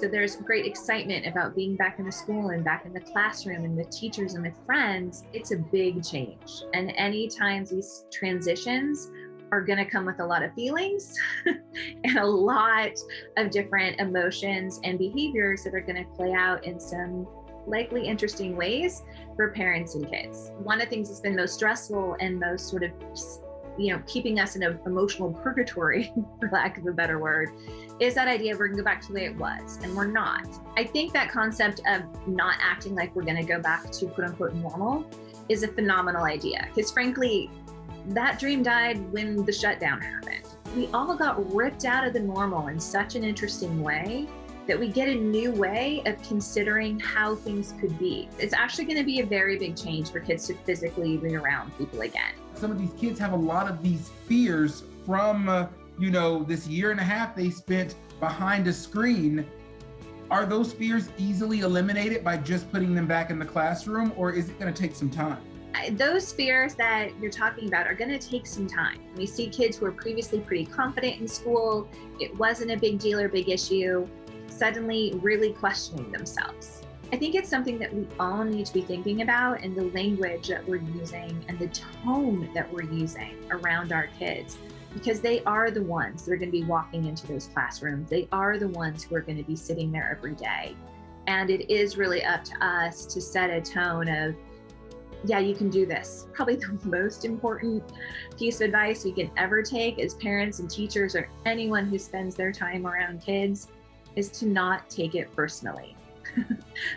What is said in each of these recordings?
So there's great excitement about being back in the school and back in the classroom and with teachers and with friends. It's a big change. And anytime these transitions are going to come with a lot of feelings and a lot of different emotions and behaviors that are going to play out in some likely interesting ways for parents and kids. One of the things that's been most stressful and most sort of, keeping us in an emotional purgatory, for lack of a better word, is that idea of we're gonna go back to the way it was, and we're not. I think that concept of not acting like we're gonna go back to quote unquote normal is a phenomenal idea, because frankly, that dream died when the shutdown happened. We all got ripped out of the normal in such an interesting way that we get a new way of considering how things could be. It's actually going to be a very big change for kids to physically be around people again. Some of these kids have a lot of these fears from, this year and a half they spent behind a screen. Are those fears easily eliminated by just putting them back in the classroom, or is it going to take some time? Those fears that you're talking about are going to take some time. We see kids who are previously pretty confident in school, it wasn't a big deal or big issue, suddenly really questioning themselves. I think it's something that we all need to be thinking about, and the language that we're using and the tone that we're using around our kids, because they are the ones that are going to be walking into those classrooms. They are the ones who are going to be sitting there every day. And it is really up to us to set a tone of, yeah, you can do this. Probably the most important piece of advice we can ever take as parents and teachers or anyone who spends their time around kids is to not take it personally.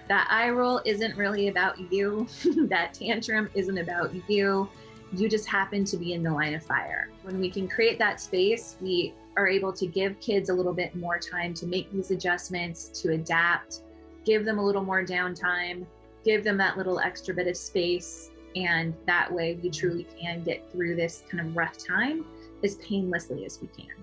That eye roll isn't really about you. That tantrum isn't about you. You just happen to be in the line of fire. When we can create that space, we are able to give kids a little bit more time to make these adjustments, to adapt, give them a little more downtime, give them that little extra bit of space. And that way we truly can get through this kind of rough time as painlessly as we can.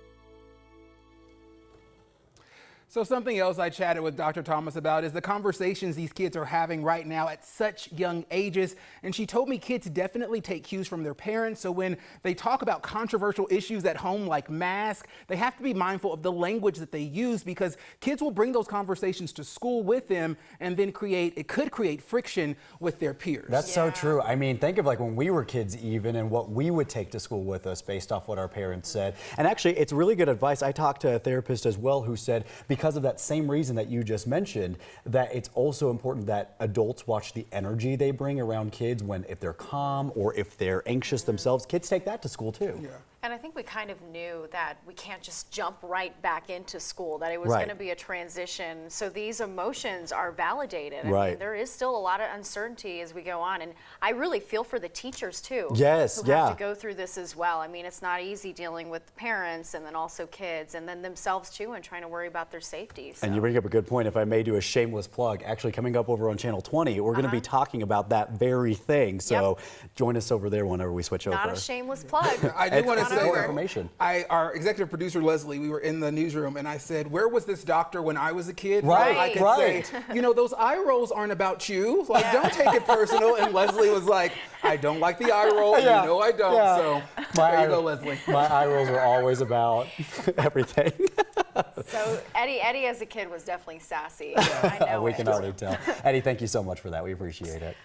So something else I chatted with Dr. Thomas about is the conversations these kids are having right now at such young ages. And she told me kids definitely take cues from their parents. So when they talk about controversial issues at home like masks, they have to be mindful of the language that they use, because kids will bring those conversations to school with them and then it could create friction with their peers. That's so true. I mean, think of like when we were kids even, and what we would take to school with us based off what our parents said. And actually, it's really good advice. I talked to a therapist as well who said, because of that same reason that you just mentioned, that it's also important that adults watch the energy they bring around kids if they're calm or if they're anxious themselves. Kids take that to school too. Yeah. And I think we kind of knew that we can't just jump right back into school, that it was going to be a transition. So these emotions are validated. I mean, there is still a lot of uncertainty as we go on. And I really feel for the teachers too. Yes, who have to go through this as well. I mean, it's not easy dealing with parents and then also kids and then themselves too, and trying to worry about their safety. So. And you bring up a good point. If I may do a shameless plug, actually coming up over on Channel 20, we're going to be talking about that very thing. So join us over there whenever we switch over. Not a shameless plug. I do want to say, information. Our executive producer, Leslie, we were in the newsroom and I said, where was this doctor when I was a kid? Right, I could say, those eye rolls aren't about you. Like, don't take it personal. And Leslie was like, I don't like the eye roll. You know I don't. So there you go, Leslie. My eye rolls are always about everything. So Eddie as a kid was definitely sassy. I know we can already tell. Eddie, thank you so much for that. We appreciate it.